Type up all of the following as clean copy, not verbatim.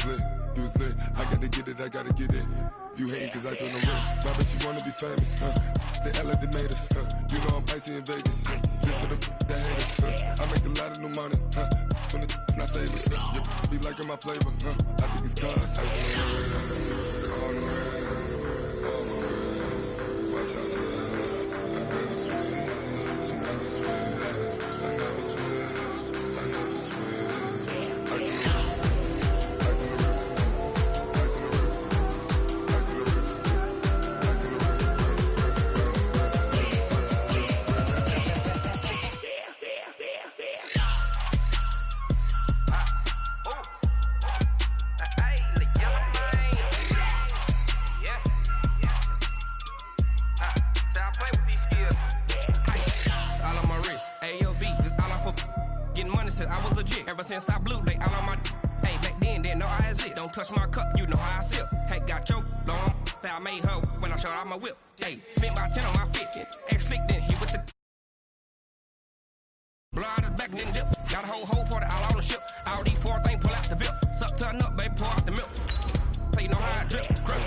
lit, he was lit. I gotta get it, I gotta get it. You hate cause ice on the wrist. My bitch, you wanna be famous, They act like they made us, You know I'm icy in Vegas, This for the that hate us, I make a lot of new money, When it's not savers, Be liking my flavor, I think it's cause ice on the wrist, on the wrist, on the wrist. Watch out for that. I never switch, I never switch, I never switch, I never switch. Ice on the wrist, ice on the wrist, ice on the wrist, ice on the wrist, ice on the wrist. I was legit. Ever since I blew, they all on my hey, back then, didn't know I exist. Don't touch my cup, you know how I sip. Hey, got choked, long. Say I made her when I showed off my whip. Hey, spent my 10 on my 50. Ex-slick, then hit with the blow out his back and then dip. Got a whole party all on the ship. All these four things pull out the VIP. Suck to a nut, baby, pour out the milk. So you know how I drip. Crush.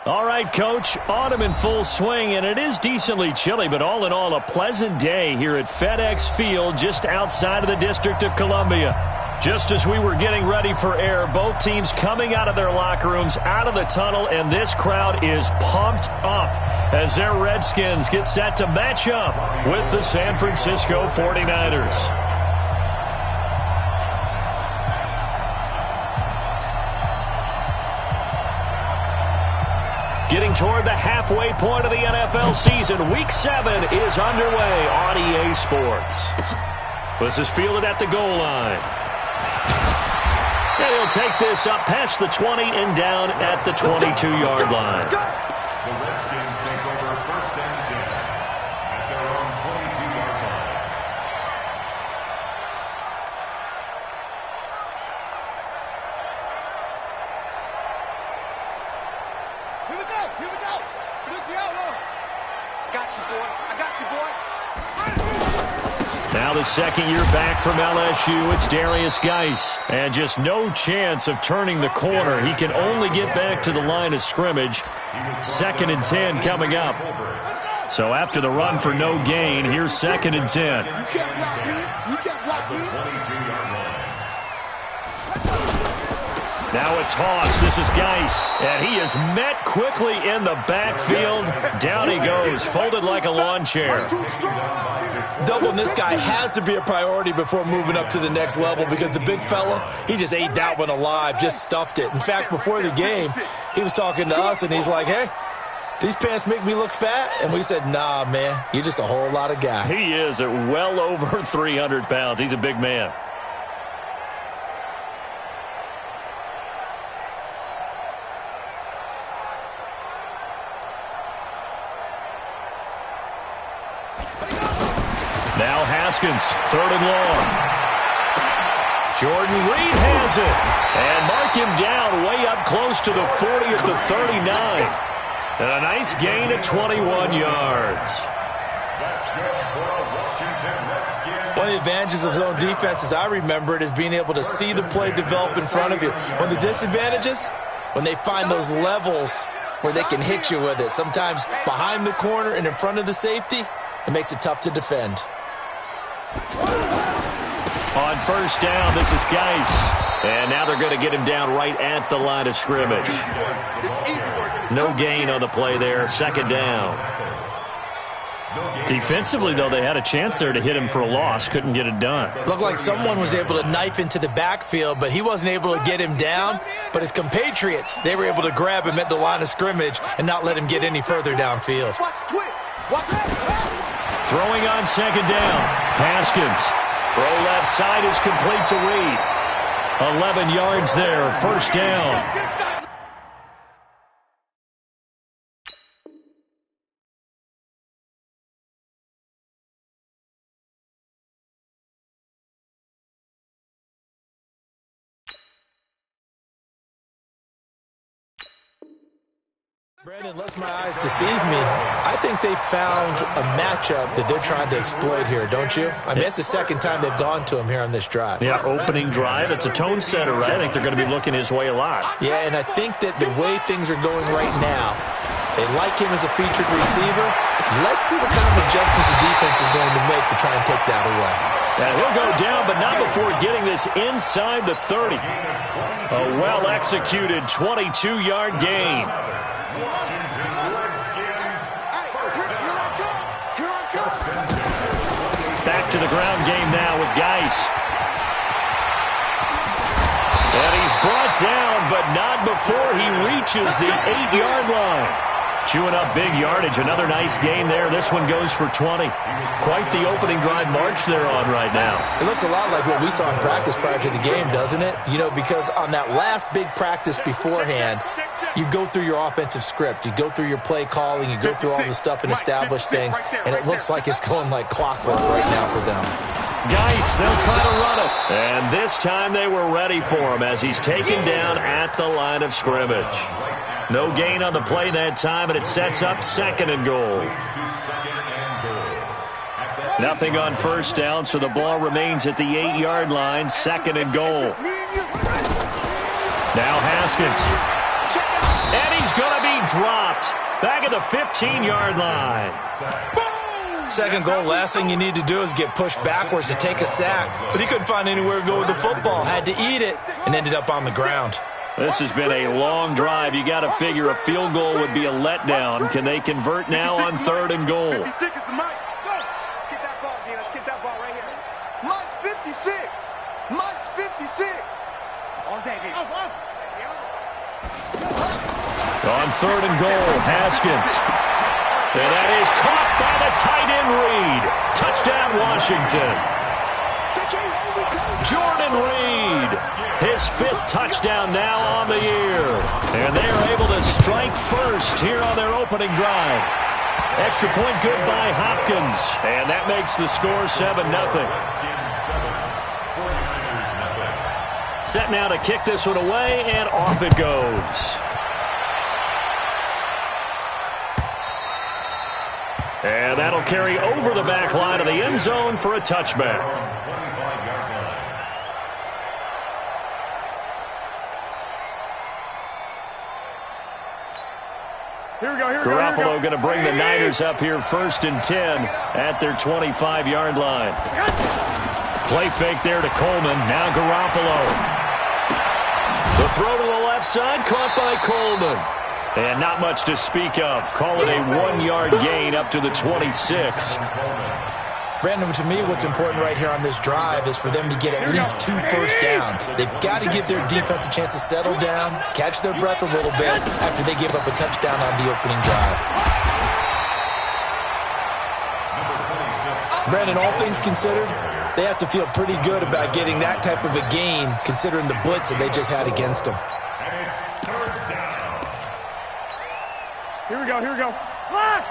All right, Coach, autumn in full swing, and it is decently chilly, but all in all, a pleasant day here at FedEx Field just outside of the District of Columbia. Just as we were getting ready for air, both teams coming out of their locker rooms, out of the tunnel, and this crowd is pumped up as their Redskins get set to match up with the San Francisco 49ers. Getting toward the halfway point of the NFL season, Week 7 is underway on EA Sports. This is fielded at the goal line. And he'll take this up past the 20 and down at the 22-yard line. The Redskins take over first and 10 at their own 22-yard line. Here we go. Here we go. Switch the outlaw. Got you, boy. I got you, boy. Now the second year back from LSU, it's Darius Geis. And just no chance of turning the corner. He can only get back to the line of scrimmage. 2nd and 10 coming up. So after the run for no gain, here's 2nd and 10. You can't block me. You can't block me. Now a toss. This is Geis. And he is met quickly in the backfield. Down he goes, folded like a lawn chair. Doubling this guy has to be a priority before moving up to the next level because the big fella, he just ate that one alive, just stuffed it. In fact, before the game, he was talking to us, and he's like, hey, these pants make me look fat? And we said, nah, man, you're just a whole lot of guy. He is at well over 300 pounds. He's a big man. Now Haskins, 3rd and long. Jordan Reed has it. And mark him down way up close to the 40 at the 39. And a nice gain of 21 yards. One of the advantages of zone defense, as I remember it, is being able to see the play develop in front of you. One of the disadvantages, when they find those levels where they can hit you with it, sometimes behind the corner and in front of the safety, it makes it tough to defend. On first down, this is Geis. And now they're going to get him down right at the line of scrimmage. No gain on the play there. 2nd down. Defensively, though, they had a chance there to hit him for a loss. Couldn't get it done. Looked like someone was able to knife into the backfield, but he wasn't able to get him down. But his compatriots, they were able to grab him at the line of scrimmage and not let him get any further downfield. Throwing on second down. Haskins. Throw left side is complete to Reed. 11 yards there, first down. Brandon, lest my eyes deceive me, I think they found a matchup that they're trying to exploit here, don't you? I mean, it's the second time they've gone to him here on this drive. Yeah, opening drive. It's a tone setter, right? I think they're going to be looking his way a lot. Yeah, and I think that the way things are going right now, they like him as a featured receiver. Let's see what kind of adjustments the defense is going to make to try and take that away. And he'll go down, but not before getting this inside the 30. A well-executed 22-yard gain. Back to the ground game now with Geis. And he's brought down, but not before he reaches the 8-yard line. Chewing up big yardage. Another nice gain there. This one goes for 20. Quite the opening drive march they're on right now. It looks a lot like what we saw in practice prior to the game, doesn't it? You know, because on that last big practice beforehand, you go through your offensive script. You go through your play calling. You go through all the stuff and establish things. And it looks like it's going like clockwork right now for them. Geis, they'll try to run it. And this time they were ready for him as he's taken down at the line of scrimmage. No gain on the play that time, and it sets up second and goal. Nothing on first down, so the ball remains at the 8-yard line, second and goal. Now Haskins. And he's going to be dropped. Back at the 15-yard line. Second goal, last thing you need to do is get pushed backwards to take a sack. But he couldn't find anywhere to go with the football. Had to eat it and ended up on the ground. This has been a long drive. You got to figure a field goal would be a letdown. Can they convert now on third and goal? 56 is the mic. Go. Let's get that ball, G. Let's get that ball right here. Mike's 56. Mike's 56. On David. On third and goal, Haskins. And that is caught by the tight end Reed. Touchdown, Washington. Jordan Reed, his 5th touchdown now on the year. And they are able to strike first here on their opening drive. Extra point good by Hopkins. And that makes the score 7-0. Set now to kick this one away, and off it goes. And that'll carry over the back line of the end zone for a touchback. Garoppolo going to bring the Niners up here 1st and 10 at their 25-yard line. Play fake there to Coleman. Now Garoppolo. The throw to the left side, caught by Coleman. And not much to speak of. Call it a 1-yard gain up to the 26. Brandon, to me, what's important right here on this drive is for them to get at least 2 first downs. They've got to give their defense a chance to settle down, catch their breath a little bit after they give up a touchdown on the opening drive. Brandon, all things considered, they have to feel pretty good about getting that type of a gain considering the blitz that they just had against them. Here we go. Lock!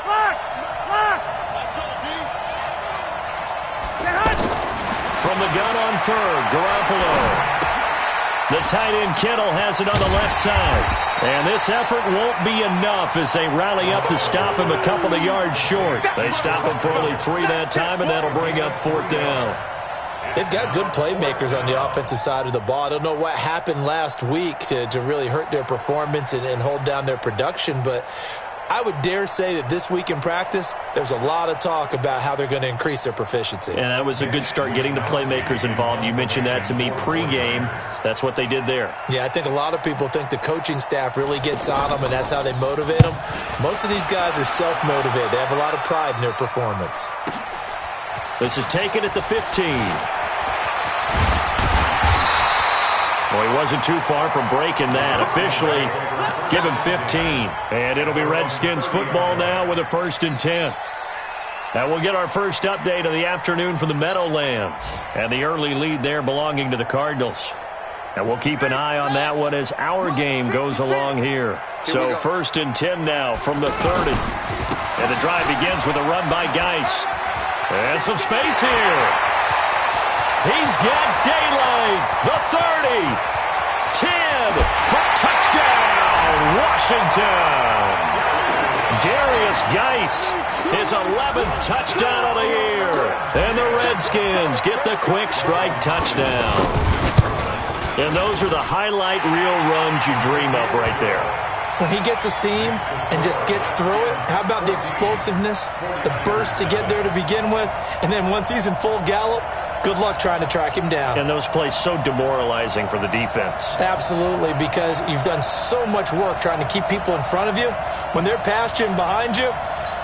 From the gun on third, Garoppolo. The tight end Kittle has it on the left side. And this effort won't be enough as they rally up to stop him a couple of yards short. They stop him for only 3 that time, and that'll bring up 4th down. They've got good playmakers on the offensive side of the ball. I don't know what happened last week to really hurt their performance and hold down their production, but I would dare say that this week in practice, there's a lot of talk about how they're going to increase their proficiency. And that was a good start getting the playmakers involved. You mentioned that to me pregame. That's what they did there. Yeah, I think a lot of people think the coaching staff really gets on them, and that's how they motivate them. Most of these guys are self-motivated. They have a lot of pride in their performance. This is taken at the 15. Well, he wasn't too far from breaking that. Officially, give him 15. And it'll be Redskins football now with a 1st and 10. And we'll get our first update of the afternoon from the Meadowlands. And the early lead there belonging to the Cardinals. And we'll keep an eye on that one as our game goes along here. So 1st and 10 now from the 30. And the drive begins with a run by Geis. And some space here. He's got daylight. The 30. 10 for touchdown, Washington. Darius Geis, his 11th touchdown of the year. And the Redskins get the quick strike touchdown. And those are the highlight reel runs you dream of right there. When he gets a seam and just gets through it, how about the explosiveness, the burst to get there to begin with, and then once he's in full gallop, good luck trying to track him down. And those plays so demoralizing for the defense. Absolutely, because you've done so much work trying to keep people in front of you. When they're past you and behind you,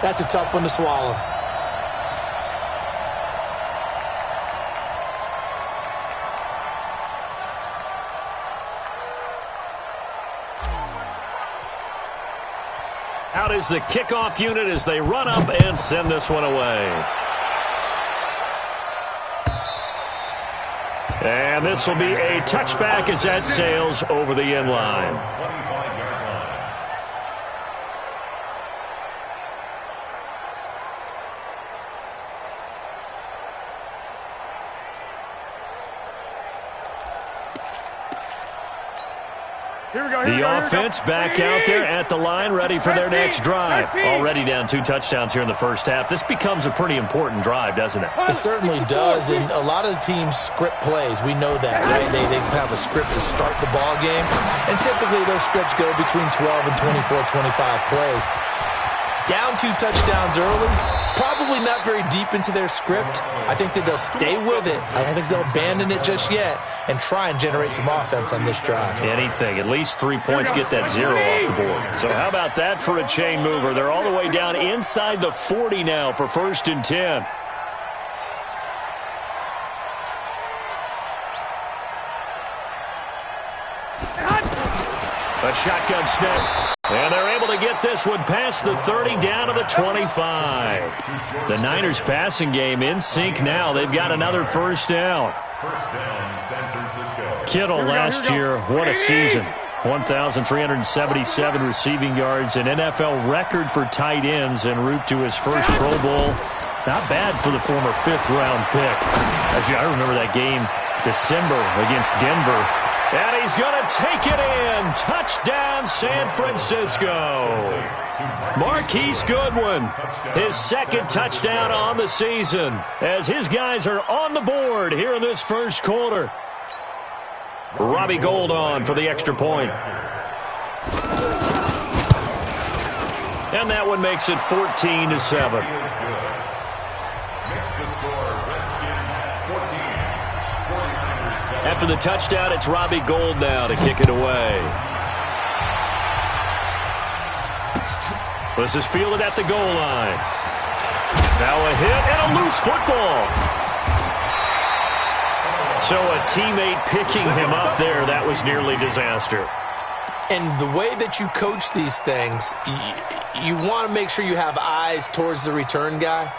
that's a tough one to swallow. Out is the kickoff unit as they run up and send this one away. And this will be a touchback as that sails over the end line. The offense back out there at the line, ready for their next drive. Already down 2 touchdowns here in the first half. This becomes a pretty important drive, doesn't it? It certainly does, and a lot of the teams script plays. We know that, right? They have a script to start the ball game, and typically those scripts go between 12 and 24, 25 plays. Down 2 touchdowns early, probably not very deep into their script. I think that they'll stay with it. I don't think they'll abandon it just yet and try and generate some offense on this drive. Anything. At least 3 points, get that 0 off the board. So how about that for a chain mover? They're all the way down inside the 40 now for 1st and 10. A shotgun snap. And they're able to get this one past the 30 down to the 25. The Niners passing game in sync now. They've got another first down. First down, San Francisco. Kittle last year, what a season. 1,377 receiving yards, an NFL record for tight ends en route to his first Pro Bowl. Not bad for the former 5th-round pick. I remember that game, December, against Denver. And he's going to take it in. Touchdown, San Francisco. Marquise Goodwin, his 2nd touchdown on the season, as his guys are on the board here in this first quarter. Robbie Gould on for the extra point. And that one makes it 14-7. After the touchdown, it's Robbie Gould now to kick it away. This is fielded at the goal line. Now a hit and a loose football. So a teammate picking him up there, that was nearly disaster. And the way that you coach these things, you want to make sure you have eyes towards the return guy,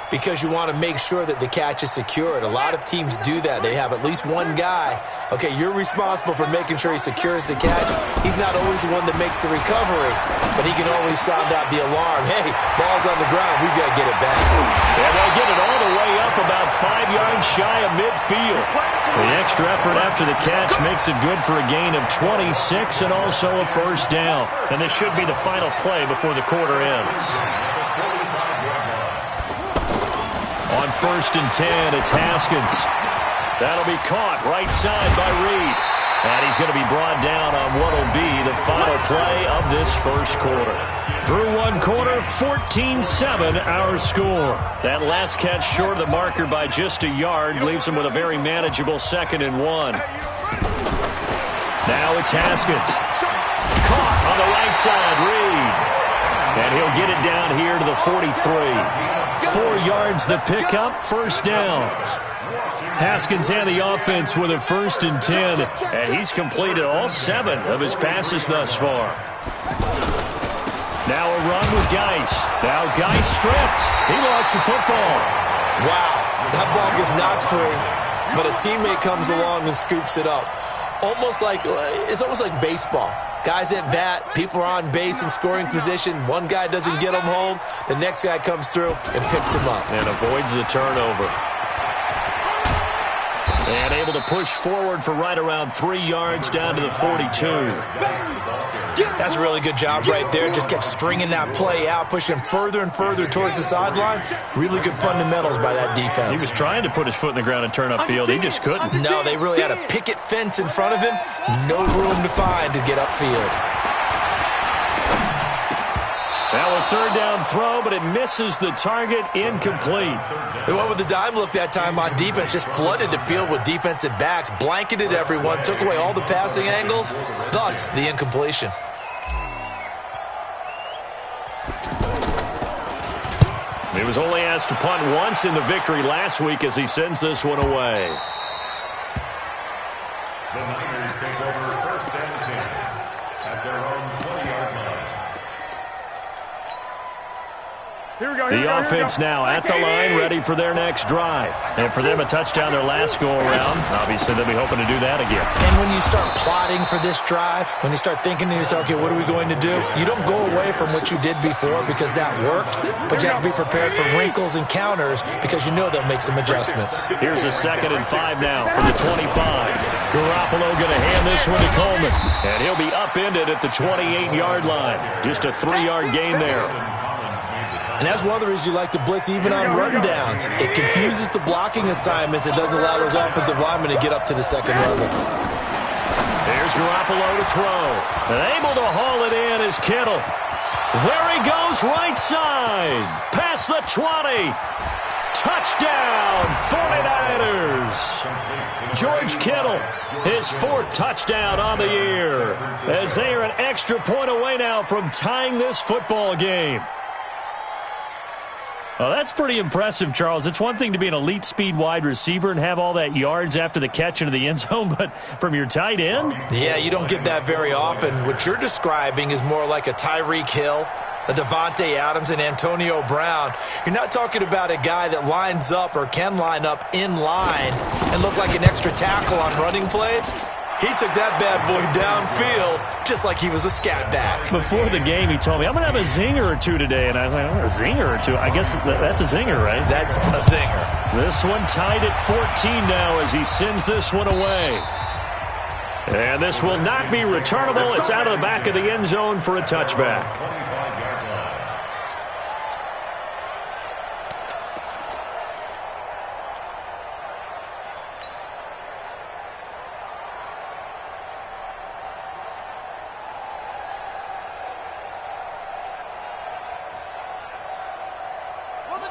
because you want to make sure that the catch is secured. A lot of teams do that. They have at least one guy. Okay, you're responsible for making sure he secures the catch. He's not always the one that makes the recovery, but he can always sound out the alarm. Hey, ball's on the ground. We've got to get it back. Yeah, they'll get it all the way up about 5 yards shy of midfield. The extra effort after the catch makes it good for a gain of 26 and also a first down. And this should be the final play before the quarter ends. On 1st and 10, it's Haskins. That'll be caught right side by Reed. And he's going to be brought down on what will be the final play of this first quarter. Through one quarter, 14-7 our score. That last catch short of the marker by just a yard leaves him with a very manageable 2nd and 1. Now it's Haskins. Caught on the right side, Reed. And he'll get it down here to the 43. 4 yards the pickup, first down. Haskins and the offense with a 1st and 10. And he's completed all 7 of his passes thus far. Now a run with Geis. Now Geis stripped. He lost the football. Wow, that ball gets knocked free, but a teammate comes along and scoops it up. It's almost like baseball. Guys at bat, people are on base in scoring position. One guy doesn't get him home. The next guy comes through and picks him up. And avoids the turnover. And able to push forward for right around 3 yards down to the 42. That's a really good job right there. Just kept stringing that play out, pushing him further and further towards the sideline. Really good fundamentals by that defense. He was trying to put his foot in the ground and turn upfield. He just couldn't. No, they really had a picket fence in front of him. No room to find to get upfield. Now a 3rd down throw, but it misses the target, incomplete. They went with the dime look that time on defense, just flooded the field with defensive backs, blanketed everyone, took away all the passing angles, thus the incompletion. He was only asked to punt once in the victory last week as he sends this one away. The Niners take over 1st and 10 at their own 20-yard line. The offense now at the line, ready for their next drive. And for them, a touchdown their last go-around. Obviously, they'll be hoping to do that again. And when you start plotting for this drive, when you start thinking to yourself, okay, what are we going to do? You don't go away from what you did before because that worked, but you have to be prepared for wrinkles and counters because you know they'll make some adjustments. Here's a 2nd and 5 now from the 25. Garoppolo going to hand this one to Coleman. And he'll be upended at the 28-yard line. Just a 3-yard gain there. And that's one of the reasons you like to blitz even on rundowns. It confuses the blocking assignments. It doesn't allow those offensive linemen to get up to the 2nd level. There's Garoppolo to throw. And able to haul it in is Kittle. There he goes, right side. Past the 20. Touchdown, 49ers. George Kittle, his 4th touchdown on the year. As they are an extra point away now from tying this football game. Well, that's pretty impressive, Charles. It's one thing to be an elite speed wide receiver and have all that yards after the catch into the end zone, but from your tight end? Yeah, you don't get that very often. What you're describing is more like a Tyreek Hill, a Devontae Adams, and Antonio Brown. You're not talking about a guy that lines up or can line up in line and look like an extra tackle on running plays. He took that bad boy downfield just like he was a scat back. Before the game, he told me, I'm going to have a zinger or two today. And I was like, oh, a zinger or two? I guess that's a zinger, right? That's a zinger. This one tied at 14 now as he sends this one away. And this will not be returnable. It's out of the back of the end zone for a touchback.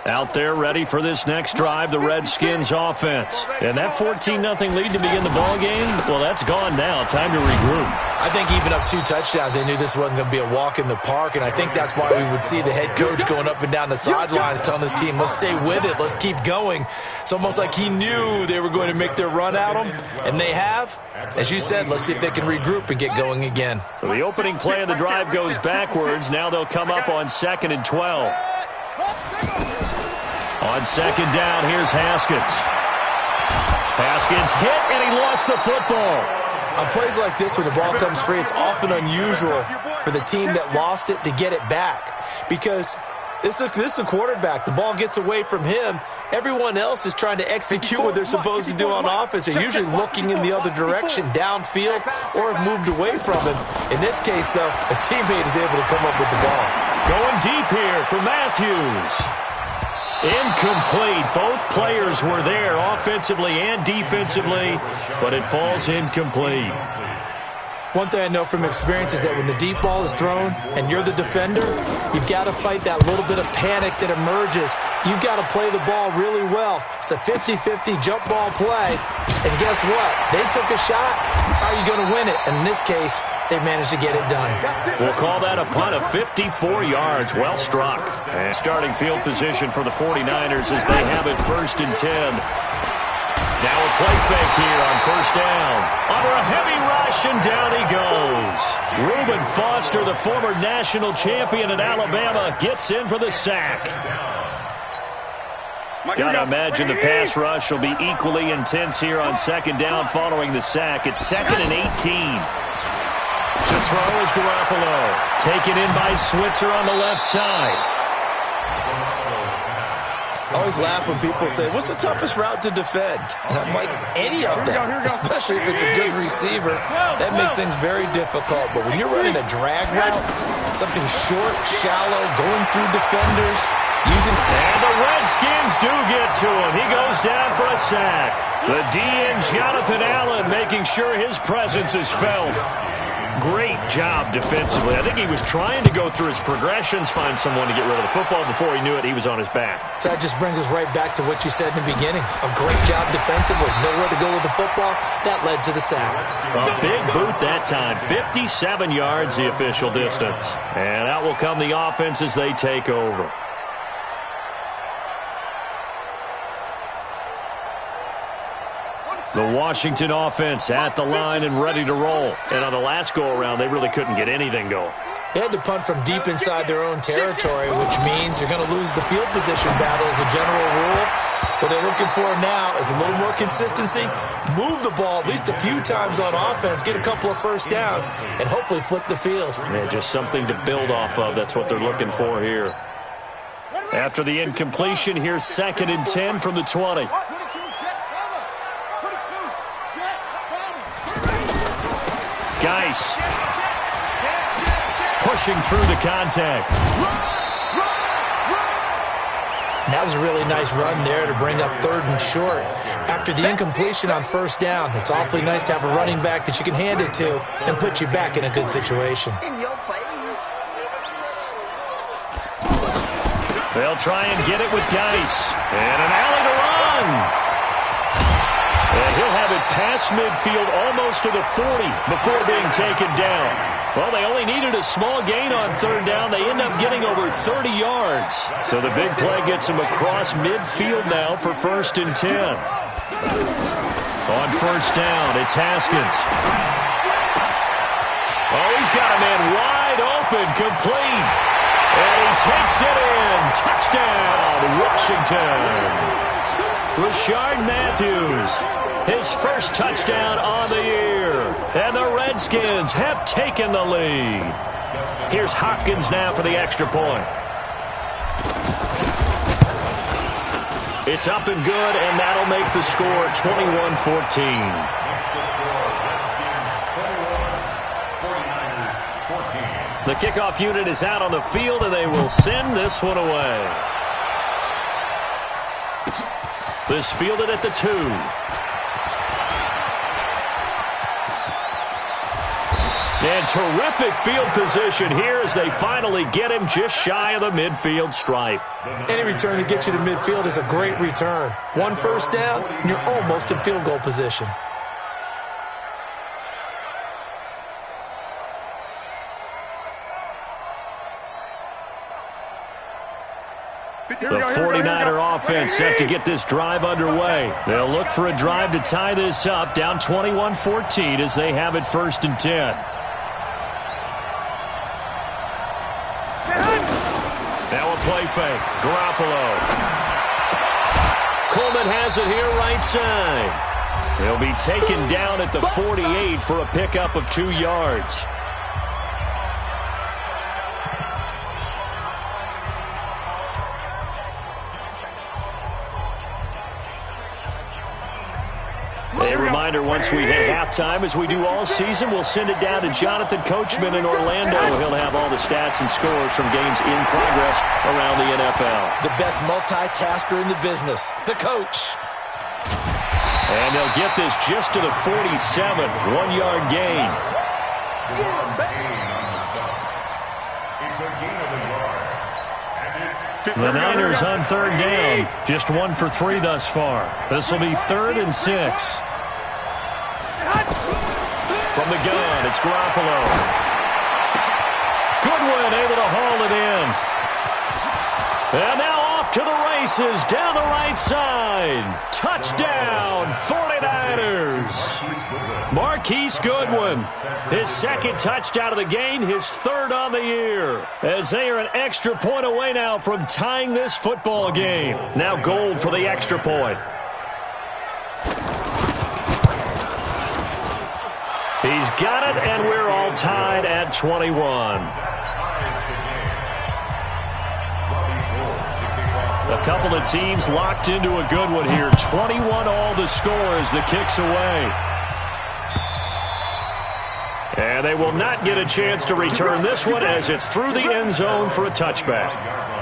Out there ready for this next drive, the Redskins offense. And that 14-0 lead to begin the ball game, well, that's gone now. Time to regroup. I think even up 2 touchdowns, they knew this wasn't going to be a walk in the park, and I think that's why we would see the head coach going up and down the sidelines telling his team, let's stay with it, let's keep going. It's almost like he knew they were going to make their run at him, and they have. As you said, let's see if they can regroup and get going again. So the opening play of the drive goes backwards. Now they'll come up on 2nd and 12. On 2nd down, here's Haskins. Haskins hit, and he lost the football. On plays like this, when the ball comes free, it's often unusual for the team that lost it to get it back. Because this is a quarterback. The ball gets away from him. Everyone else is trying to execute what they're supposed to do on offense. They're usually looking in the other direction, downfield, or have moved away from him. In this case, though, a teammate is able to come up with the ball. Going deep here for Matthews. Incomplete. Both players were there offensively and defensively, but it falls incomplete. One thing I know from experience is that when the deep ball is thrown and you're the defender, you've got to fight that little bit of panic that emerges. You've got to play the ball really well. It's a 50-50 jump ball play. And guess what? They took a shot. How are you going to win it? And in this case, they managed to get it done. We'll call that a punt of 54 yards. Well struck. And starting field position for the 49ers as they have it 1st and 10. Now a play fake here on 1st down. Under a heavy rush, and down he goes. Reuben Foster, the former national champion at Alabama, gets in for the sack. Gotta imagine the pass rush will be equally intense here on 2nd down following the sack. It's 2nd and 18. To throw is Garoppolo. Taken in by Switzer on the left side. I always laugh when people say, what's the toughest route to defend? And I'm like, any of them, especially if it's a good receiver. That makes things very difficult. But when you're running a drag route, something short, shallow, going through defenders, using... And the Redskins do get to him. He goes down for a sack. The DN, Jonathan Allen, making sure his presence is felt. Great job defensively. I think he was trying to go through his progressions, find someone to get rid of the football. Before he knew it, he was on his back. So that just brings us right back to what you said in the beginning. A great job defensively. Nowhere to go with the football. That led to the sack. A big boot that time. 57 yards, the official distance. And out will come the offense as they take over. The Washington offense at the line and ready to roll. And on the last go-around, they really couldn't get anything going. They had to punt from deep inside their own territory, which means you're going to lose the field position battle as a general rule. What they're looking for now is a little more consistency, move the ball at least a few times on offense, get a couple of 1st downs, and hopefully flip the field. Yeah, just something to build off of. That's what they're looking for here. After the incompletion, here's 2nd and 10 from the 20. Geis pushing through the contact. That was a really nice run there to bring up 3rd and short. After the incompletion on 1st down, it's awfully nice to have a running back that you can hand it to and put you back in a good situation. In your face. They'll try and get it with Geis. And an alley to run. And he'll have it past midfield almost to the 40 before being taken down. Well, they only needed a small gain on 3rd down. They end up getting over 30 yards. So the big play gets him across midfield now for 1st and 10. On 1st down, it's Haskins. Oh, he's got a man wide open, complete. And he takes it in. Touchdown, Washington. Rashard Matthews, his first touchdown on the year. And the Redskins have taken the lead. Here's Hopkins now for the extra point. It's up and good, and that'll make the score 21-14. The kickoff unit is out on the field, and they will send this one away. This fielded at the 2. And terrific field position here as they finally get him just shy of the midfield stripe. Any return that gets you to midfield is a great return. 1 1st down, and you're almost in field goal position. The 49er offense set to get this drive underway. They'll look for a drive to tie this up, down 21-14 as they have it 1st and 10. Now a play fake. Garoppolo. Coleman has it here right side. They'll be taken down at the 48 for a pickup of 2 yards. A reminder, once we hit halftime, as we do all season, we'll send it down to Jonathan Coachman in Orlando. He'll have all the stats and scores from games in progress around the NFL. The best multitasker in the business, the coach. And they'll get this just to the 47, 1-yard gain. The Niners on third down, just 1 for 3 thus far. This will be 3rd and 6. From the gun, it's Garoppolo. Goodwin able to haul it in. And now off to the races down the right side. Touchdown, 49ers. Marquise Goodwin, his 2nd touchdown of the game, his 3rd on the year. As they are an extra point away now from tying this football game. Now Gold for the extra point. He's got it, and we're all tied at 21. A couple of teams locked into a good one here. 21 all the score as the kick's away. And they will not get a chance to return this one as it's through the end zone for a touchback.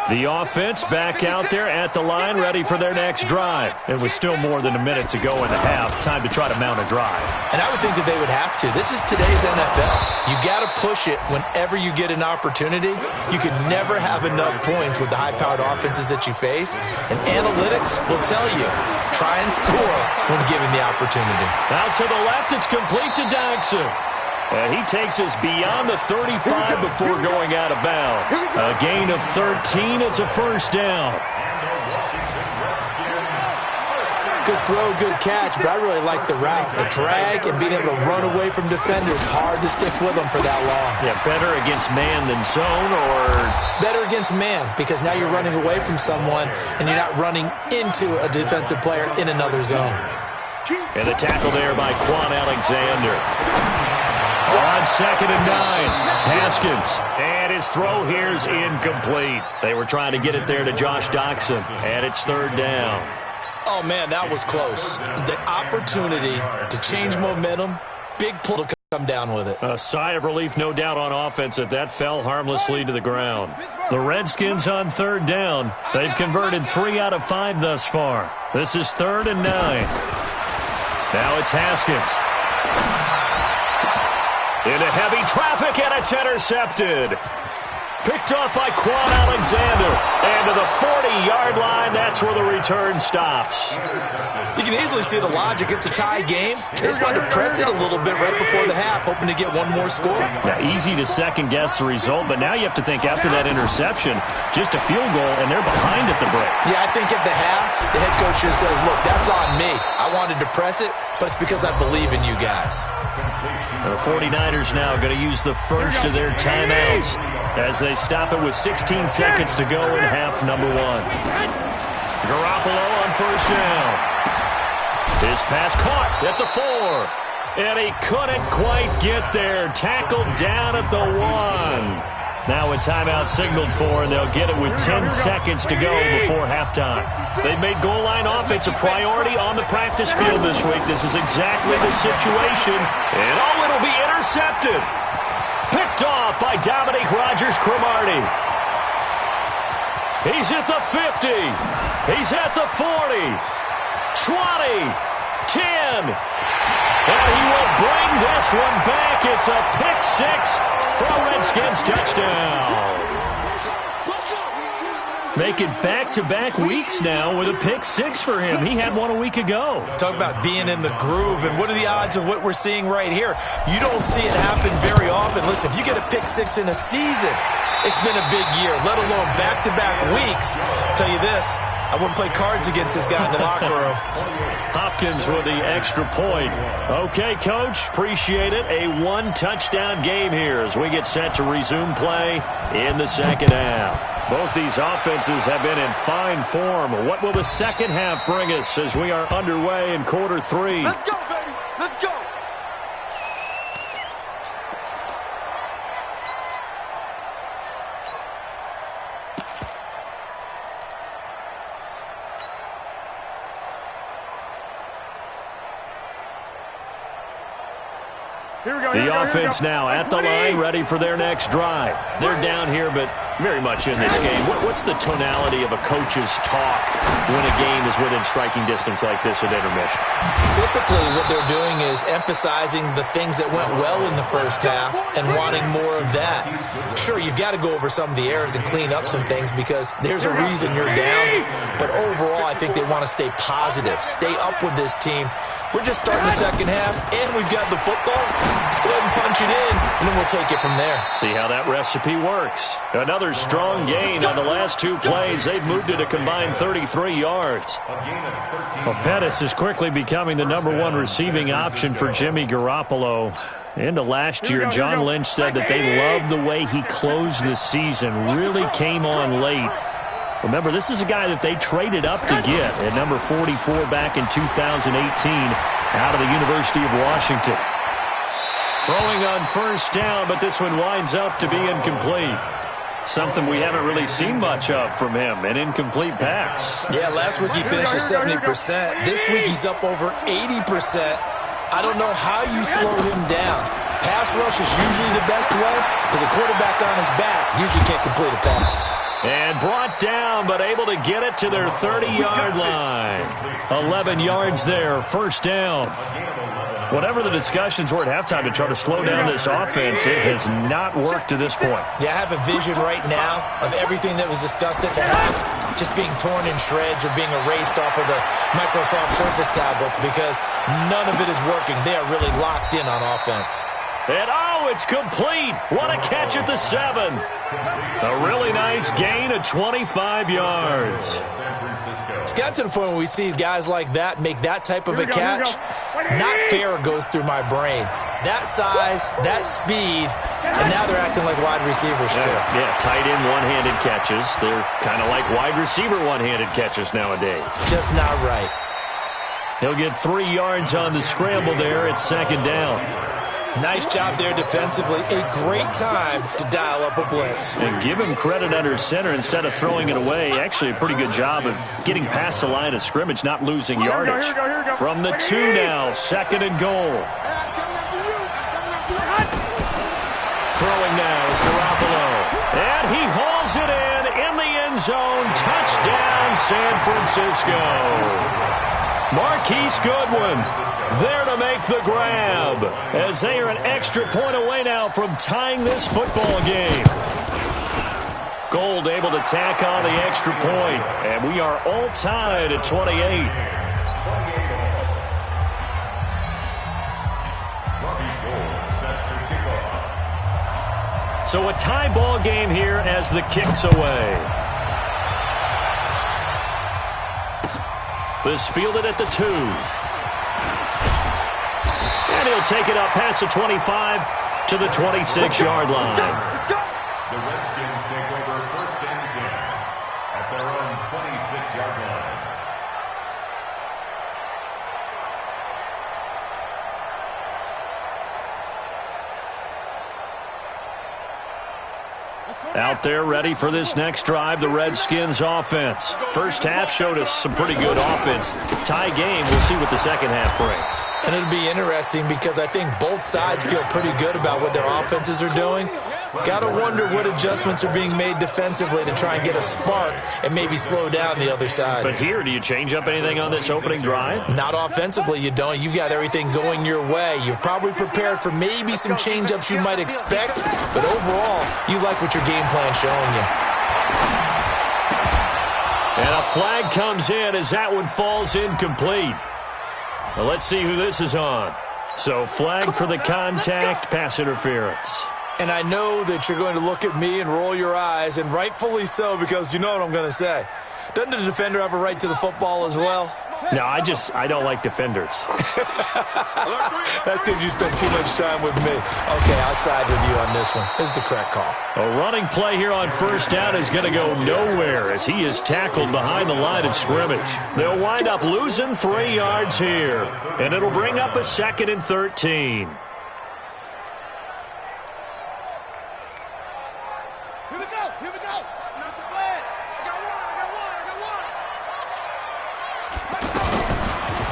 The offense back out there at the line, ready for their next drive. It was still more than a minute to go in the half. Time to try to mount a drive. And I would think that they would have to. This is today's NFL. You got to push it whenever you get an opportunity. You can never have enough points with the high-powered offenses that you face. And analytics will tell you, try and score when given the opportunity. Out to the left, it's complete to Dodson. And he takes us beyond the 35 before going out of bounds. A gain of 13. It's a first down. Good throw, good catch, but I really like the route. The drag and being able to run away from defenders. Hard to stick with them for that long. Yeah, better against man than zone, or? Better against man, because now you're running away from someone and you're not running into a defensive player in another zone. And the tackle there by Quan Alexander. On 2nd and 9, Haskins. And his throw here is incomplete. They were trying to get it there to Josh Doctson. And it's 3rd down. Oh, man, that was close. The opportunity to change momentum, big pull to come down with it. A sigh of relief, no doubt, on offense if that fell harmlessly to the ground. The Redskins on 3rd down. They've converted 3 out of 5 thus far. This is 3rd and 9. Now it's Haskins. Into heavy traffic, and it's intercepted. Picked off by Quan Alexander. And to the 40-yard line, that's where the return stops. You can easily see the logic. It's a tie game. They just wanted to press it a little bit right before the half, hoping to get one more score. Yeah, easy to second-guess the result, but now you have to think after that interception, just a field goal, and they're behind at the break. Yeah, I think at the half, the head coach just says, look, that's on me. I wanted to press it, but it's because I believe in you guys. The 49ers now going to use the first of their timeouts as they stop it with 16 seconds to go in half number 1. Garoppolo on 1st down. His pass caught at the 4. And he couldn't quite get there. Tackled down at the 1. Now a timeout signaled for, and they'll get it with 10 seconds to go before halftime. They've made goal line offense a priority on the practice field this week. This is exactly the situation. And it'll be intercepted. Picked off by Dominique Rodgers-Cromartie. He's at the 50. He's at the 40. 20. 10. And he will bring this one back. It's a pick 6 for a Redskins touchdown. Make it back-to-back weeks now with a pick 6 for him. He had one a week ago. Talk about being in the groove, and what are the odds of what we're seeing right here? You don't see it happen very often. Listen, if you get a pick 6 in a season, it's been a big year, let alone back-to-back weeks. I'll tell you this, I wouldn't play cards against this guy in the locker room. Hopkins with the extra point. Okay, Coach, appreciate it. A 1-touchdown game here as we get set to resume play in the second half. Both these offenses have been in fine form. What will the second half bring us as we are underway in quarter 3? Let's go, baby. Let's go. The offense now at the line, ready for their next drive. They're down here, but very much in this game. What's the tonality of a coach's talk when a game is within striking distance like this at intermission? Typically, what they're doing is emphasizing the things that went well in the first half and wanting more of that. Sure, you've got to go over some of the errors and clean up some things because there's a reason you're down. But overall, I think they want to stay positive, stay up with this team. We're just starting the second half, and we've got the football. Let's go ahead and punch it in, and then we'll take it from there. See how that recipe works. Another strong gain on the last two plays. They've moved it a combined 33 yards. Well, Pettis is quickly becoming the #1 receiving option for Jimmy Garoppolo. Into last year, John Lynch said that they loved the way he closed the season, really came on late. Remember, this is a guy that they traded up to get at number 44 back in 2018 out of the University of Washington. Throwing on first down, but this one winds up to be incomplete. Something we haven't really seen much of from him, an incomplete pass. Yeah, last week he finished at 70%. This week he's up over 80%. I don't know how you slow him down. Pass rush is usually the best way because a quarterback on his back usually can't complete a pass. And brought down, but able to get it to their 30-yard line. 11 yards there, first down. Whatever the discussions were at halftime to try to slow down this offense, it has not worked to this point. Yeah, I have a vision right now of everything that was discussed at the half just being torn in shreds or being erased off of the Microsoft Surface tablets because none of it is working. They are really locked in on offense. And, oh, it's complete. What a catch at the 7. A really nice gain of 25 yards. It's got to the point where we see guys like that make that type of a catch. Not fair goes through my brain. That size, that speed, and now they're acting like wide receivers too. Yeah, tight end one-handed catches. They're kind of like wide receiver one-handed catches nowadays. Just not right. He'll get 3 yards on the scramble there at second down. Nice job there defensively. A great time to dial up a blitz. And give him credit under center instead of throwing it away. Actually, a pretty good job of getting past the line of scrimmage, not losing yardage. From the 2 now, second and goal. Throwing now is Garoppolo. And he hauls it in the end zone. Touchdown, San Francisco. Marquise Goodwin there to make the grab as they are an extra point away now from tying this football game. Gold able to tack on the extra point, and we are all tied at 28. So a tie ball game here as the kick's away. This fielded at the 2. And he'll take it up past the 25 to the 26-yard line. The Redskins take over first and 10 at their own 26-yard line. Out there ready for this next drive, the Redskins offense. First half showed us some pretty good offense. Tie game, we'll see what the second half brings. And it'll be interesting because I think both sides feel pretty good about what their offenses are doing. Got to wonder what adjustments are being made defensively to try and get a spark and maybe slow down the other side. But here, do you change up anything on this opening drive? Not offensively, you don't. You've got everything going your way. You've probably prepared for maybe some change-ups you might expect, but overall, you like what your game plan's showing you. And a flag comes in as that one falls incomplete. Well, let's see who this is on. So, flag for the contact, pass interference. And I know that you're going to look at me and roll your eyes, and rightfully so, because you know what I'm going to say. Doesn't the defender have a right to the football as well? No, I don't like defenders. That's because you spent too much time with me. Okay, I'll side with you on this one. This is the correct call. A running play here on first down is going to go nowhere as he is tackled behind the line of scrimmage. They'll wind up losing 3 yards here, and it'll bring up a 2nd and 13.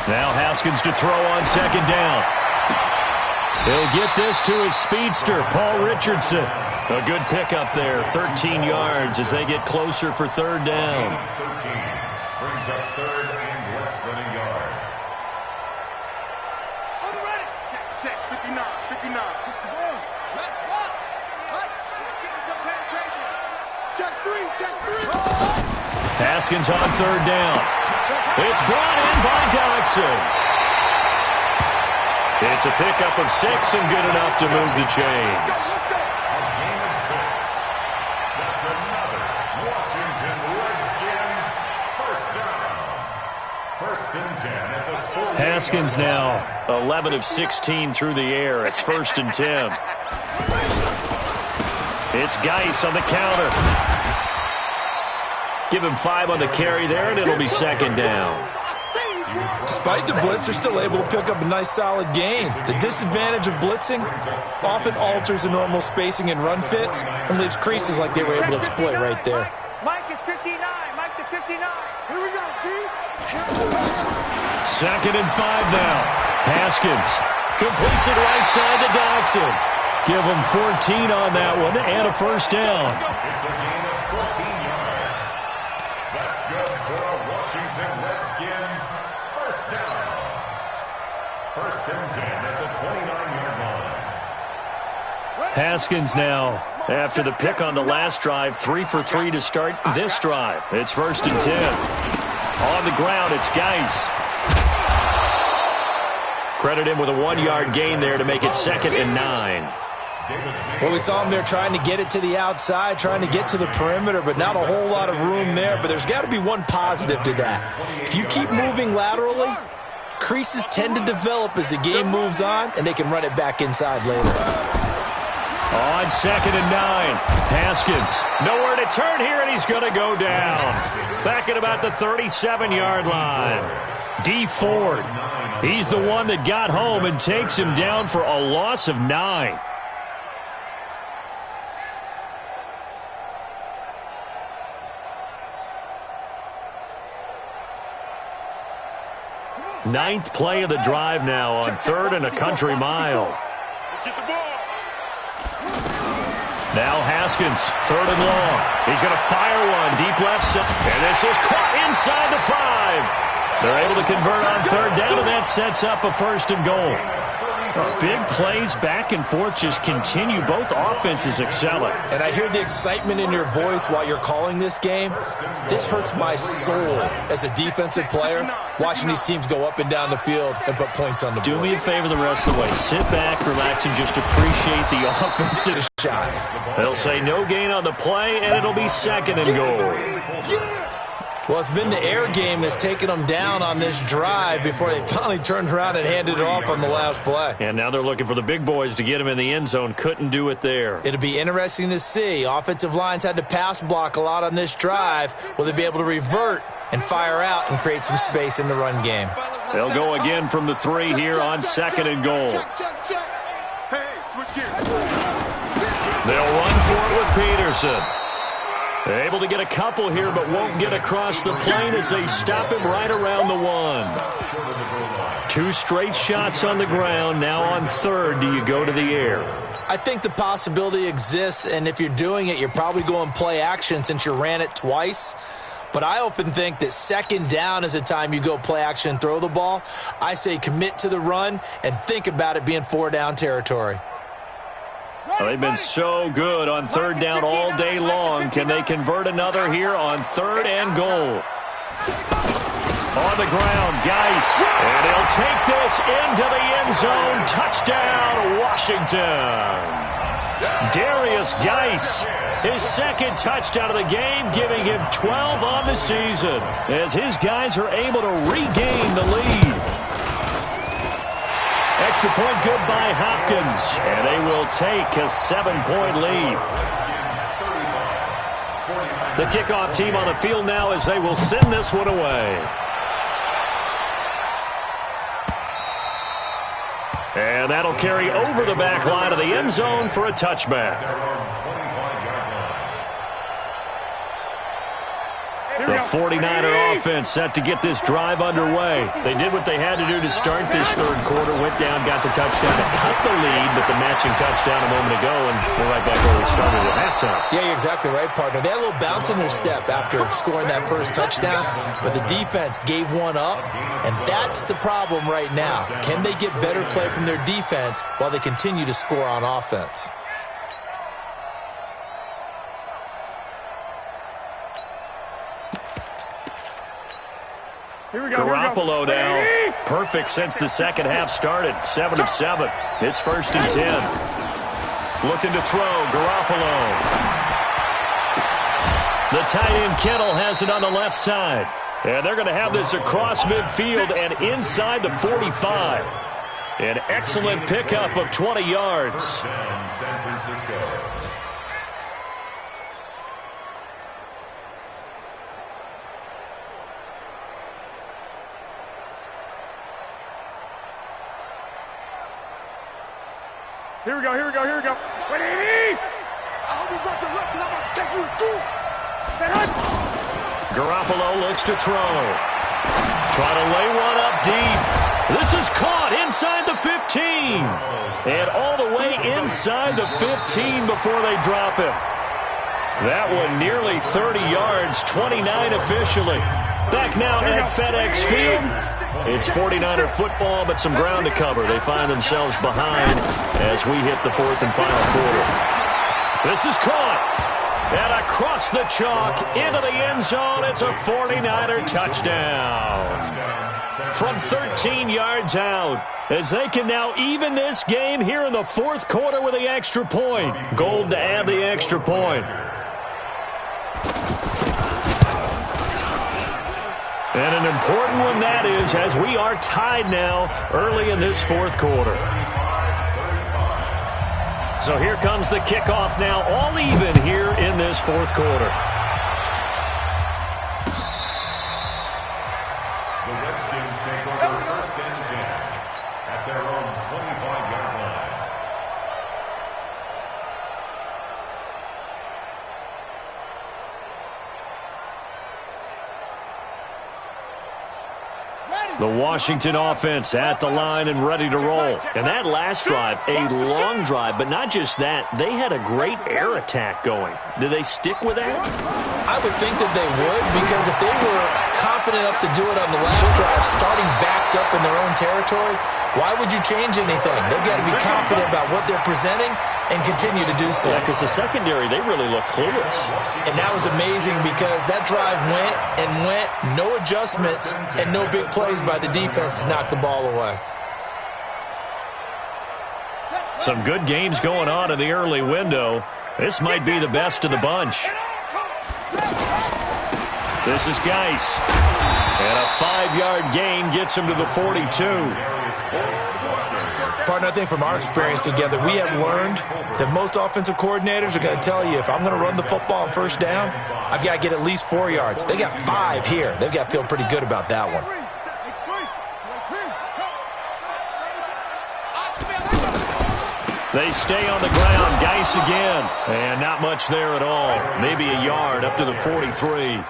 Now Haskins to throw on second down. He'll get this to his speedster, Paul Richardson. A good pickup there, 13 yards as they get closer for third down. 13 brings up third and less than a yard. Ready? Check, 59, 59. Let's watch. Right. Getting some penetration. Check three. Haskins on third down. It's brought in by Dodson. It's a pickup of 6 and good enough to move the chains. A gain of 6. That's another Washington Redskins first down. First and 10 at the 4. Haskins now 11 of 16 through the air. It's first and 10. It's Geis on the counter. Give him 5 on the carry there, and it'll be second down. Despite the blitz, they're still able to pick up a nice, solid gain. The disadvantage of blitzing often alters the normal spacing and run fits and leaves creases like they were able to exploit right there. Mike is 59. Mike to 59. Here we go, G. Second and 5 now. Haskins completes it right side to Dodson. Give him 14 on that one and a first down. It's a gain of 14 yards. That's good for a Washington Redskins first down. First and 10 at the 29-yard line. Haskins now, after the pick on the last drive, 3 for 3 to start this drive. It's first and 10. On the ground, it's Geis. Credit him with a 1-yard gain there to make it second and 9. Well, we saw him there trying to get it to the outside, trying to get to the perimeter, but not a whole lot of room there. But there's got to be one positive to that. If you keep moving laterally, creases tend to develop as the game moves on, and they can run it back inside later. On second and 9, Haskins. Nowhere to turn here, and he's going to go down. Back at about the 37-yard line. D. Ford. He's the one that got home and takes him down for a loss of 9. Ninth play of the drive now on third and a country mile. Get the ball. Now Haskins, third and long. He's going to fire one deep left side. And this is caught inside the 5. They're able to convert on third down, and that sets up a first and goal. Big plays back and forth just continue. Both offenses excelling. And I hear the excitement in your voice while you're calling this game. This hurts my soul as a defensive player, watching these teams go up and down the field and put points on the board. Do me a favor the rest of the way. Sit back, relax, and just appreciate the offensive shot. They'll say no gain on the play, and it'll be second and goal. Well, it's been the air game that's taken them down on this drive before they finally turned around and handed it off on the last play. And now they're looking for the big boys to get him in the end zone. Couldn't do it there. It'll be interesting to see. Offensive lines had to pass block a lot on this drive. Will they be able to revert and fire out and create some space in the run game? They'll go again from the 3 here on second and goal. Hey, switch gears. They'll run for it with Peterson. They're able to get a couple here, but won't get across the plane as they stop him right around the 1. 2 straight shots on the ground. Now on third, do you go to the air? I think the possibility exists, and if you're doing it, you're probably going play action since you ran it twice. But I often think that second down is a time you go play action and throw the ball. I say commit to the run and think about it being 4-down territory. They've been so good on third down all day long. Can they convert another here on third and goal? On the ground, Geis. And he'll take this into the end zone. Touchdown, Washington. Darius Geis, his second touchdown of the game, giving him 12 on the season as his guys are able to regain the lead. Extra point good by Hopkins, and they will take a 7-point lead. The kickoff team on the field now as they will send this one away. And that'll carry over the back line of the end zone for a touchback. The 49er offense set to get this drive underway. They did what they had to do to start this third quarter, went down, got the touchdown to cut the lead, but the matching touchdown a moment ago, and we're right back where we started at halftime. Yeah, you're exactly right, partner. They had a little bounce in their step after scoring that first touchdown, but the defense gave one up, and that's the problem right now. Can they get better play from their defense while they continue to score on offense? Garoppolo now. Perfect since the second half started. 7 of 7. It's 1st and 10. Looking to throw. Garoppolo. The tight end Kittle has it on the left side. And they're going to have this across midfield and inside the 45. An excellent pickup of 20 yards. San Francisco. Here we go. Wait, 80! I hope you brought your left because I'm about to take you to school. Garoppolo looks to throw. Try to lay one up deep. This is caught inside the 15. And all the way inside the 15 before they drop him. That one nearly 30 yards, 29 officially. Back now at FedEx Field. It's 49er football, but some ground to cover. They find themselves behind as we hit the 4th and final quarter. This is caught. And across the chalk into the end zone. It's a 49er touchdown. From 13 yards out, as they can now even this game here in the 4th quarter with the extra point. Gold to add the extra point. And an important one that is, as we are tied now early in this 4th quarter. So here comes the kickoff now, all even here in this 4th quarter. The Redskins take over 1st and 10 at their own 25-yard line. The Washington offense at the line and ready to roll. And that last drive, a long drive, but not just that. They had a great air attack going. Do they stick with that? I would think that they would, because if they were confident enough to do it on the last drive, starting backed up in their own territory, why would you change anything? They've got to be confident about what they're presenting and continue to do so. Yeah, because the secondary, they really look clueless. And that was amazing because that drive went and went, no adjustments and no big plays by the defense to knock the ball away. Some good games going on in the early window. This might be the best of the bunch. This is Geis. And a 5-yard gain gets him to the 42. Partner, I think from our experience together, we have learned that most offensive coordinators are going to tell you, if I'm going to run the football on 1st down, I've got to get at least 4 yards. They got 5 here. They've got to feel pretty good about that one. They stay on the ground. Geis again. And not much there at all. Maybe a yard up to the 43.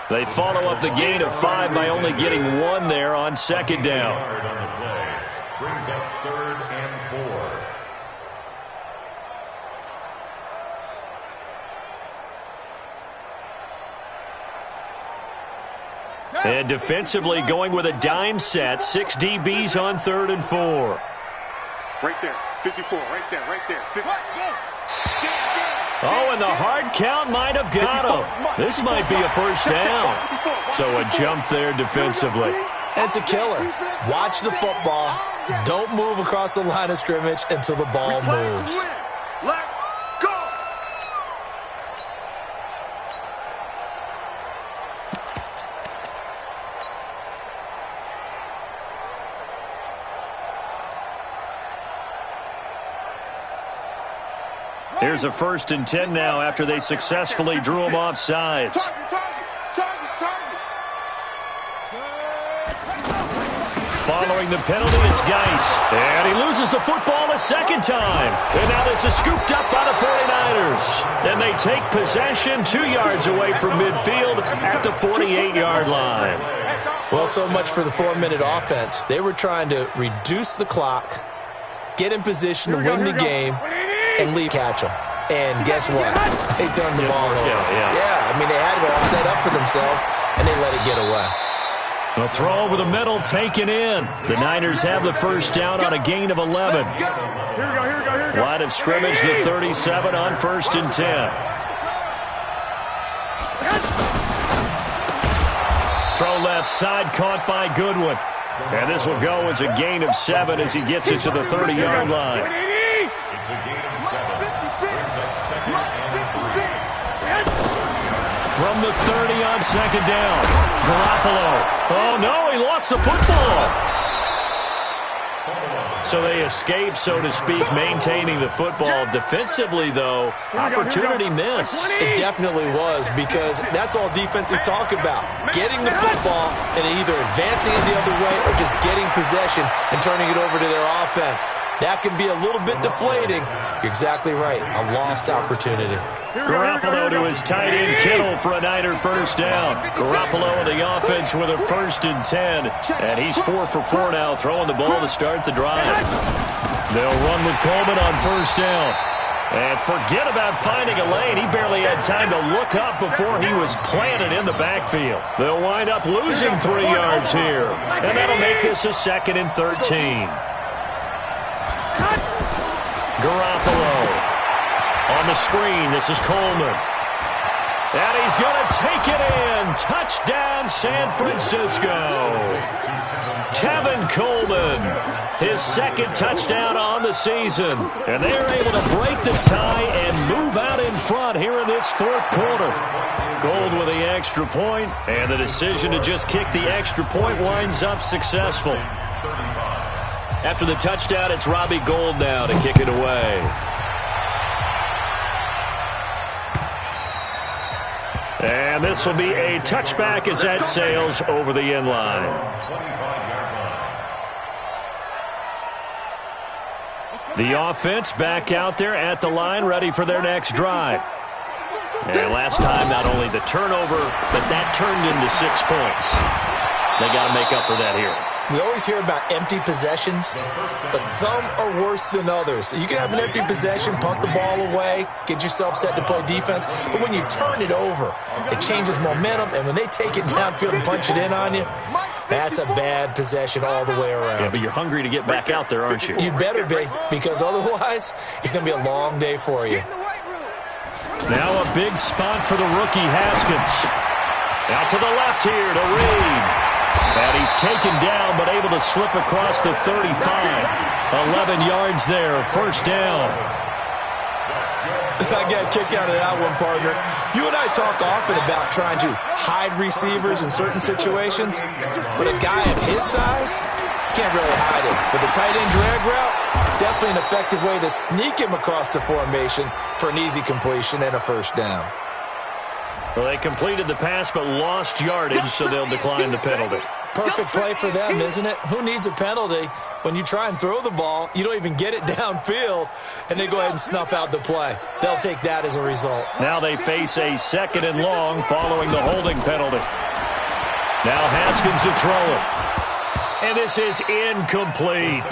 They follow up the gain of 5 by only getting 1 there on 2nd down. Brings up 3rd and 4. And defensively going with a dime set. 6 DBs on 3rd and 4. Right there. 54. Right there. 50. Oh, and the hard count might have got him. This might be a 1st down. So a jump there defensively. It's a killer. Watch the football. Don't move across the line of scrimmage until the ball moves. Let go. Here's a 1st and 10 now after they successfully drew him off sides. Throwing the penalty, it's Geis. And he loses the football a second time. And now this is scooped up by the 49ers. And they take possession 2 yards away from midfield at the 48-yard line. Well, so much for the 4-minute offense. They were trying to reduce the clock, get in position to win the game, and catch them. And guess what? They turned the ball over. Yeah, I mean, they had it all set up for themselves, and they let it get away. A throw over the middle taken in. The Niners have the first down on a gain of 11. Line of scrimmage, the 37 on 1st and 10. Throw left side, caught by Goodwin. And this will go as a gain of 7 as he gets it to the 30-yard line. It's a gain of 7. From the 30 on second down. Garoppolo. Oh, no, he lost the football. So they escape, so to speak, maintaining the football. Defensively, though, opportunity missed. It definitely was, because that's all defenses talk about. Getting the football and either advancing it the other way or just getting possession and turning it over to their offense. That can be a little bit deflating. You're exactly right. A lost opportunity. Garoppolo to his tight end Kittle for a Niner first down. Garoppolo in the offense with a 1st and 10. And he's 4 for 4 now, throwing the ball to start the drive. They'll run with Coleman on first down. And forget about finding a lane. He barely had time to look up before he was planted in the backfield. They'll wind up losing 3 yards here. And that'll make this a 2nd and 13. Garoppolo on the screen. This is Coleman. And he's going to take it in. Touchdown, San Francisco. Tevin Coleman, his 2nd touchdown on the season. And they're able to break the tie and move out in front here in this 4th quarter. Gold with the extra point, and the decision to just kick the extra point winds up successful. After the touchdown, it's Robbie Gould now to kick it away. And this will be a touchback as that sails over the end line. The offense back out there at the line, ready for their next drive. And last time, not only the turnover, but that turned into 6 points. They got to make up for that here. We always hear about empty possessions, but some are worse than others. You can have an empty possession, punt the ball away, get yourself set to play defense, but when you turn it over, it changes momentum, and when they take it downfield and punch it in on you, that's a bad possession all the way around. Yeah, but you're hungry to get back out there, aren't you? You better be, because otherwise, it's going to be a long day for you. Now a big spot for the rookie Haskins. Out to the left here to Reed. And he's taken down, but able to slip across the 35. 11 yards there, first down. I got a kick out of that one, partner. You and I talk often about trying to hide receivers in certain situations, but a guy of his size can't really hide it. But the tight end drag route, definitely an effective way to sneak him across the formation for an easy completion and a first down. Well, they completed the pass but lost yardage, so they'll decline the penalty. Perfect play for them, isn't it? Who needs a penalty when you try and throw the ball, you don't even get it downfield, and they go ahead and snuff out the play? They'll take that as a result. Now they face a 2nd and long following the holding penalty. Now Haskins to throw it. And this is incomplete.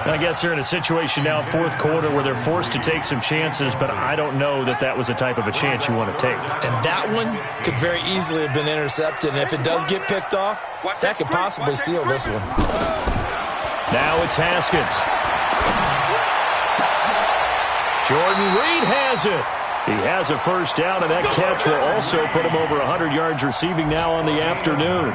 I guess they're in a situation now, 4th quarter, where they're forced to take some chances, but I don't know that that was the type of a chance you want to take. And that one could very easily have been intercepted, and if it does get picked off, that could possibly seal this one. Now it's Haskins. Jordan Reed has it. He has a first down, and that catch will also put him over 100 yards receiving now on the afternoon.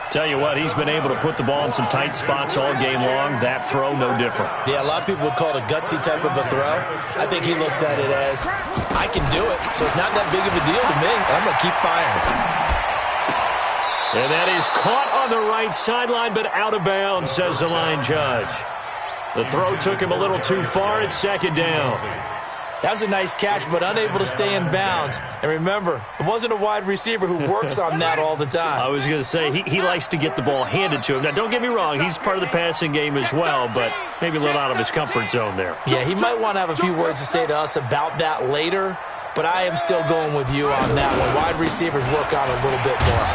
Tell you what, he's been able to put the ball in some tight spots all game long. That throw, no different. Yeah, a lot of people would call it a gutsy type of a throw. I think he looks at it as, I can do it, so it's not that big of a deal to me, and I'm going to keep firing. And that is caught on the right sideline, but out of bounds, says the line judge. The throw took him a little too far. It's 2nd down. That was a nice catch, but unable to stay in bounds. And remember, it wasn't a wide receiver who works on that all the time. I was going to say, he likes to get the ball handed to him. Now, don't get me wrong, he's part of the passing game as well, but maybe a little out of his comfort zone there. Yeah, he might want to have a few words to say to us about that later, but I am still going with you on that one. Wide receivers work on a little bit more.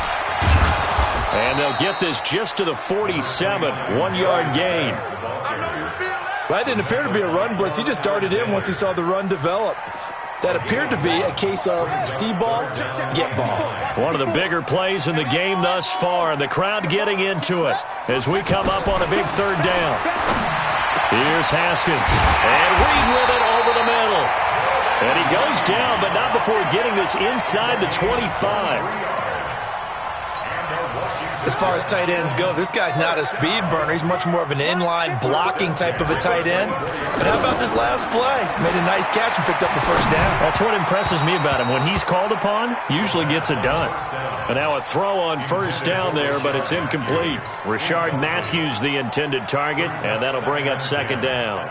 And they'll get this just to the 47, 1-yard gain. Well, that didn't appear to be a run blitz. He just darted in once he saw the run develop. That appeared to be a case of see ball, get ball. One of the bigger plays in the game thus far, and the crowd getting into it as we come up on a big third down. Here's Haskins, and Reed with it over the middle. And he goes down, but not before getting this inside the 25. As far as tight ends go, this guy's not a speed burner. He's much more of an inline blocking type of a tight end. But how about this last play? Made a nice catch and picked up the first down. That's what impresses me about him. When he's called upon, usually gets it done. And now a throw on first down there, but it's incomplete. Rashard Matthews the intended target, and that'll bring up second down.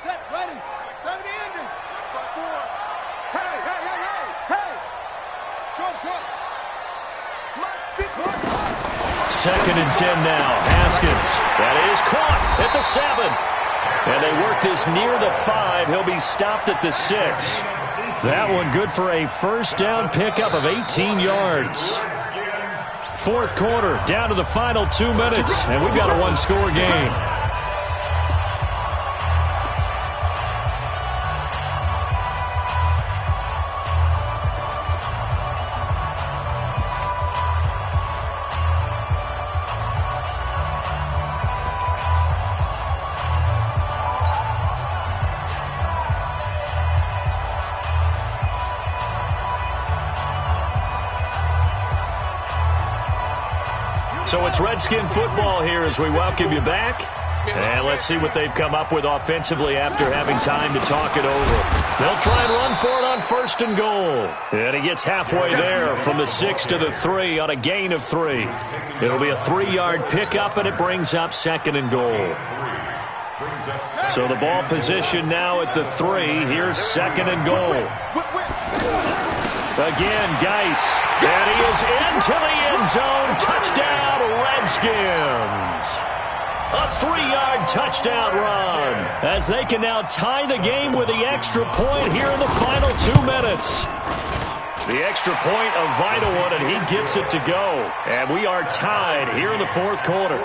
Set, ready. 70 ending. Second and 10 now. Haskins. That is caught at the 7. And they work this near the 5. He'll be stopped at the 6. That one good for a first down pickup of 18 yards. Fourth quarter, down to the final 2 minutes. And we've got a one-score game. So it's Redskin football here as we welcome you back. And let's see what they've come up with offensively after having time to talk it over. They'll try and run for it on first and goal. And he gets halfway there from the 6 to the 3 on a gain of 3. It'll be a 3-yard pickup, and it brings up second and goal. So the ball position now at the 3. Here's second and goal. Again, Geis. And he is into the end zone. Touchdown, Redskins. A 3-yard touchdown run as they can now tie the game with the extra point here in the final 2 minutes. The extra point, a vital one, and he gets it to go. And we are tied here in the fourth quarter.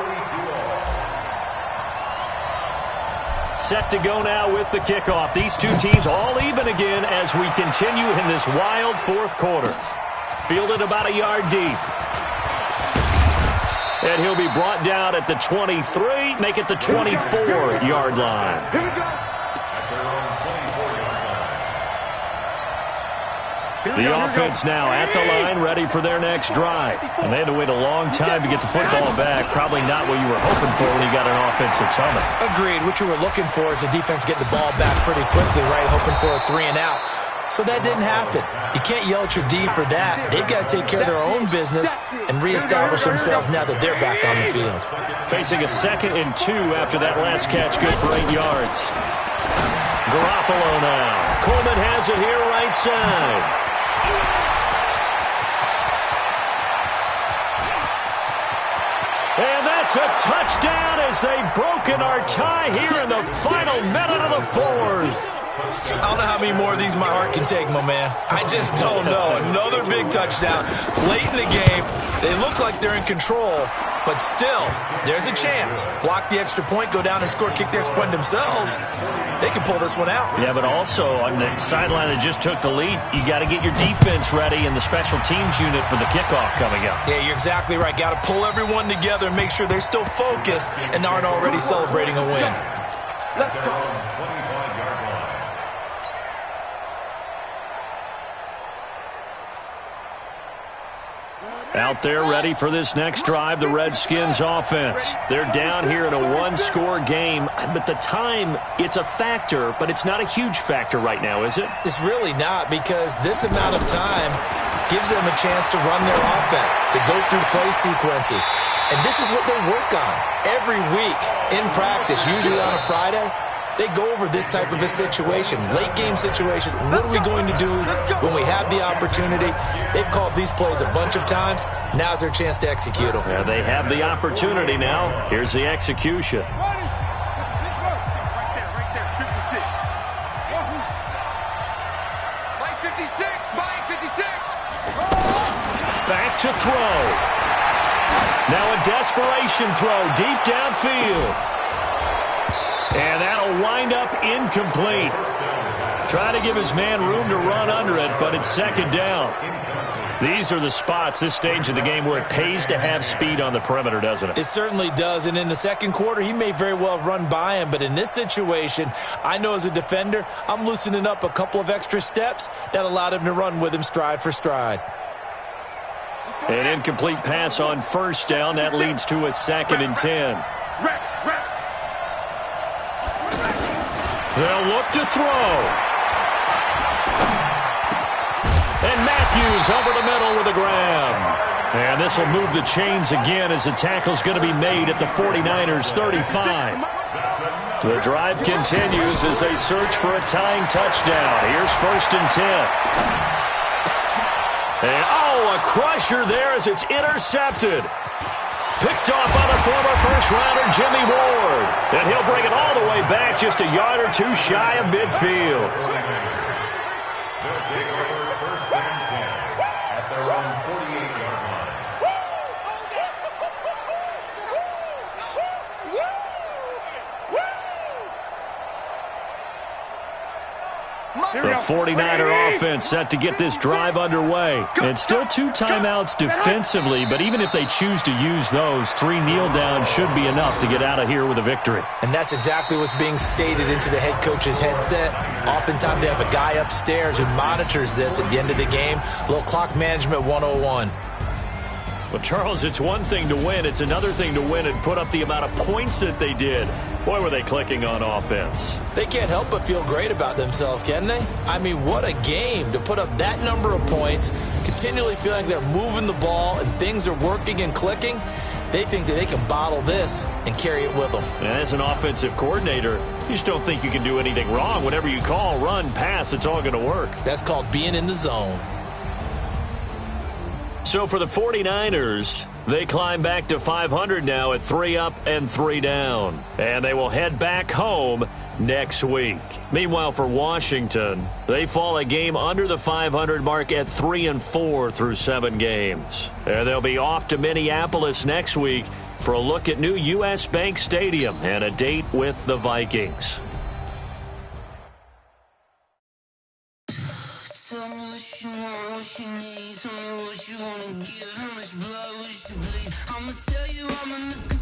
Set to go now with the kickoff. These two teams all even again as we continue in this wild fourth quarter. Fielded about a yard deep. And he'll be brought down at the 23, make it the 24-yard line. The offense now at the line, ready for their next drive. And they had to wait a long time to get the football back. Probably not what you were hoping for when you got an offense that's humming. Agreed. What you were looking for is the defense getting the ball back pretty quickly, right? Hoping for a 3 and out. So that didn't happen. You can't yell at your D for that. They've got to take care of their own business and reestablish themselves now that they're back on the field. Facing a 2nd and 2 after that last catch, good for 8 yards. Garoppolo now. Coleman has it here right side. And that's a touchdown as they've broken our tie here in the final minute of the fourth. I don't know how many more of these my heart can take, my man. I just don't know. Another big touchdown late in the game. They look like they're in control, but still, there's a chance. Block the extra point, go down and score, kick the extra point themselves. They can pull this one out. Yeah, but also on the sideline that just took the lead, you got to get your defense ready and the special teams unit for the kickoff coming up. Yeah, you're exactly right. Got to pull everyone together and make sure they're still focused and aren't already celebrating a win. Let's go. Out there ready for this next drive, the Redskins offense. They're down here in a one-score game, but the time, it's a factor, but it's not a huge factor right now, is it? It's really not, because this amount of time, gives them a chance to run their offense, to go through play sequences. And this is what they work on every week in practice, usually on a Friday. They go over this type of a situation, late game situation. What are we going to do when we have the opportunity? They've called these plays a bunch of times. Now's their chance to execute them. Yeah, they have the opportunity now. Here's the execution. Right there, 56. Mike 56, Mike 56. Back to throw. Now a desperation throw deep downfield. And that'll wind up incomplete. Try to give his man room to run under it, but it's second down. These are the spots, this stage of the game, where it pays to have speed on the perimeter, doesn't it? It certainly does, and in the second quarter, he may very well run by him, but in this situation, I know as a defender, I'm loosening up a couple of extra steps that allowed him to run with him stride for stride. An incomplete pass on first down. That leads to a 2nd and 10. They'll look to throw. And Matthews over the middle with a grab. And this will move the chains again as the tackle's going to be made at the 49ers' 35. The drive continues as they search for a tying touchdown. Here's 1st and 10. And, a crusher there as it's intercepted. Picked off by the former first-rounder Jimmy Ward. And he'll bring it all the way back just a yard or two shy of midfield. They'll take over 1st and 10 at their own 48-yard line. The 49er offense set to get this drive underway. And still 2 timeouts defensively, but even if they choose to use those, 3 kneel downs should be enough to get out of here with a victory. And that's exactly what's being stated into the head coach's headset. Oftentimes they have a guy upstairs who monitors this at the end of the game. A little clock management 101. Well, Charles, it's one thing to win. It's another thing to win and put up the amount of points that they did. Boy, were they clicking on offense. They can't help but feel great about themselves, can they? I mean, what a game to put up that number of points, continually feeling they're moving the ball and things are working and clicking. They think that they can bottle this and carry it with them. And as an offensive coordinator, you just don't think you can do anything wrong. Whatever you call, run, pass, it's all going to work. That's called being in the zone. So for the 49ers, they climb back to 500 now at 3 up and 3 down. And they will head back home next week. Meanwhile, for Washington, they fall a game under the 500 mark at 3-4 through 7 games. And they'll be off to Minneapolis next week for a look at new U.S. Bank Stadium and a date with the Vikings. I'ma tell you I'm a